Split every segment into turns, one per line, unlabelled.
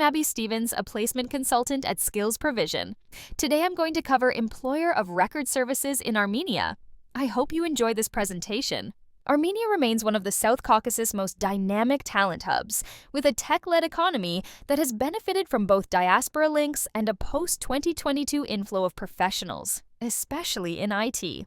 Abby Stevens, a placement consultant at Skills Provision. Today I'm going to cover Employer of Record Services in Armenia. I hope you enjoy this presentation. Armenia remains one of the South Caucasus' most dynamic talent hubs, with a tech-led economy that has benefited from both diaspora links and a post-2022 inflow of professionals, especially in IT.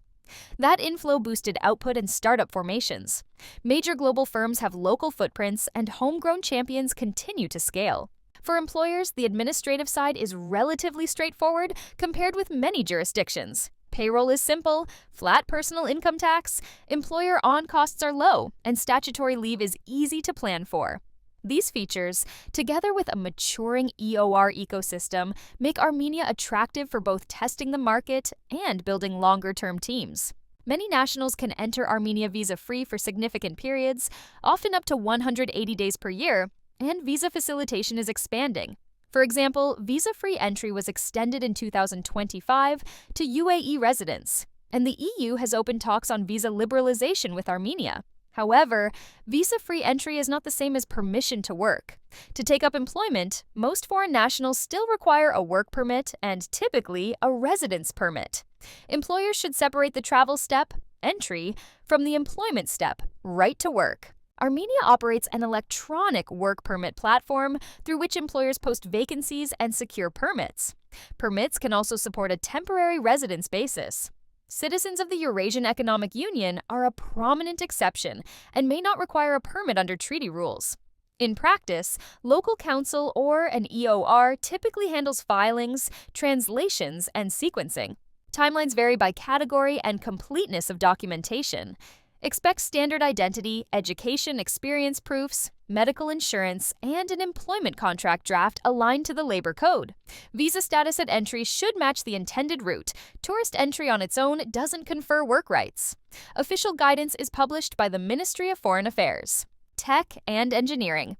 That inflow boosted output and startup formations. Major global firms have local footprints, and homegrown champions continue to scale. For employers, the administrative side is relatively straightforward compared with many jurisdictions. Payroll is simple, flat personal income tax, employer on-costs are low, and statutory leave is easy to plan for. These features, together with a maturing EOR ecosystem, make Armenia attractive for both testing the market and building longer-term teams. Many nationals can enter Armenia visa-free for significant periods, often up to 180 days per year, and visa facilitation is expanding. For example, visa-free entry was extended in 2025 to UAE residents, and the EU has opened talks on visa liberalization with Armenia. However, visa-free entry is not the same as permission to work. To take up employment, most foreign nationals still require a work permit and typically a residence permit. Employers should separate the travel step, entry, from the employment step, right to work. Armenia operates an electronic work permit platform through which employers post vacancies and secure permits. Permits can also support a temporary residence basis. Citizens of the Eurasian Economic Union are a prominent exception and may not require a permit under treaty rules. In practice, local council or an EOR typically handles filings, translations, and sequencing. Timelines vary by category and completeness of documentation. Expect standard identity, education experience proofs, medical insurance, and an employment contract draft aligned to the labor code. Visa status at entry should match the intended route. Tourist entry on its own doesn't confer work rights. Official guidance is published by the Ministry of Foreign Affairs. Tech and engineering.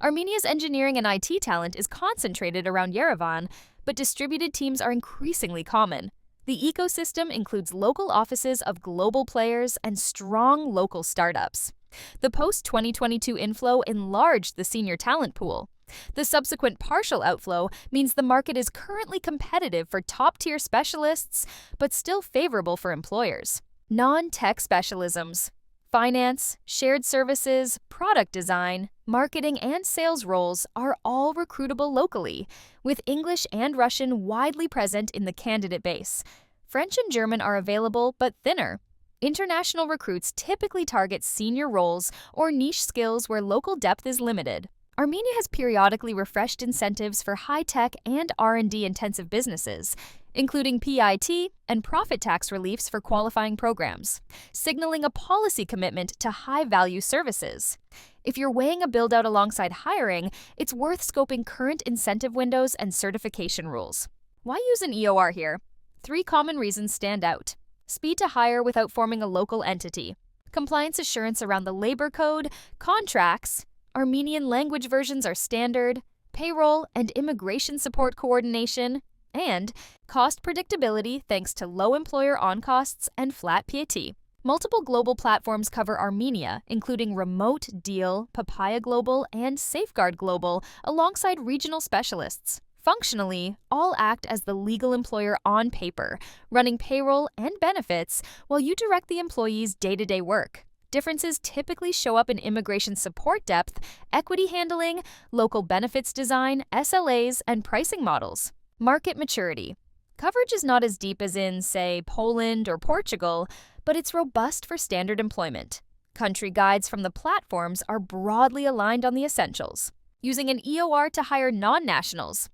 Armenia's engineering and IT talent is concentrated around Yerevan, but distributed teams are increasingly common. The ecosystem includes local offices of global players and strong local startups. The post-2022 inflow enlarged the senior talent pool. The subsequent partial outflow means the market is currently competitive for top-tier specialists, but still favorable for employers. Non-tech specialisms. Finance, shared services, product design, marketing, and sales roles are all recruitable locally, with English and Russian widely present in the candidate base. French and German are available, but thinner. International recruits typically target senior roles or niche skills where local depth is limited. Armenia has periodically refreshed incentives for high-tech and R&D-intensive businesses, including PIT and profit tax reliefs for qualifying programs, signaling a policy commitment to high-value services. If you're weighing a build-out alongside hiring, it's worth scoping current incentive windows and certification rules. Why use an EOR here? 3 common reasons stand out. Speed to hire without forming a local entity, compliance assurance around the labor code, contracts, Armenian language versions are standard, payroll and immigration support coordination, and cost predictability thanks to low employer on-costs and flat PAT. Multiple global platforms cover Armenia, including Remote Deal, Papaya Global, and Safeguard Global, alongside regional specialists. Functionally, all act as the legal employer on paper, running payroll and benefits while you direct the employee's day-to-day work. Differences typically show up in immigration support depth, equity handling, local benefits design, SLAs, and pricing models. Market maturity. Coverage is not as deep as in, say, Poland or Portugal, but it's robust for standard employment. Country guides from the platforms are broadly aligned on the essentials. Using an EOR to hire non-nationals.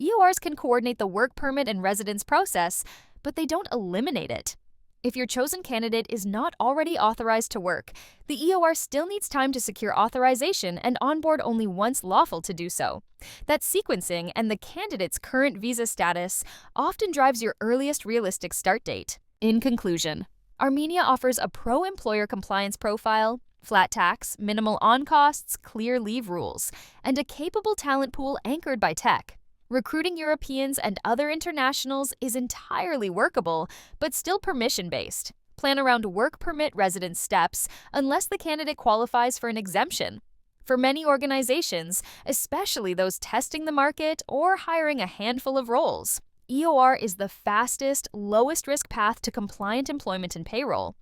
EORs can coordinate the work permit and residence process, but they don't eliminate it. If your chosen candidate is not already authorized to work, the EOR still needs time to secure authorization and onboard only once lawful to do so. That sequencing and the candidate's current visa status often drives your earliest realistic start date. In conclusion, Armenia offers a pro-employer compliance profile, flat tax, minimal on-costs, clear leave rules, and a capable talent pool anchored by tech. Recruiting Europeans and other internationals is entirely workable, but still permission-based. Plan around work permit residence steps unless the candidate qualifies for an exemption. For many organizations, especially those testing the market or hiring a handful of roles, EOR is the fastest, lowest risk path to compliant employment and payroll.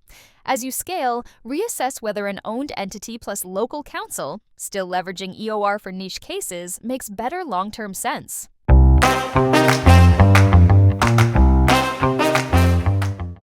As you scale, reassess whether an owned entity plus local counsel, still leveraging EOR for niche cases, makes better long-term sense.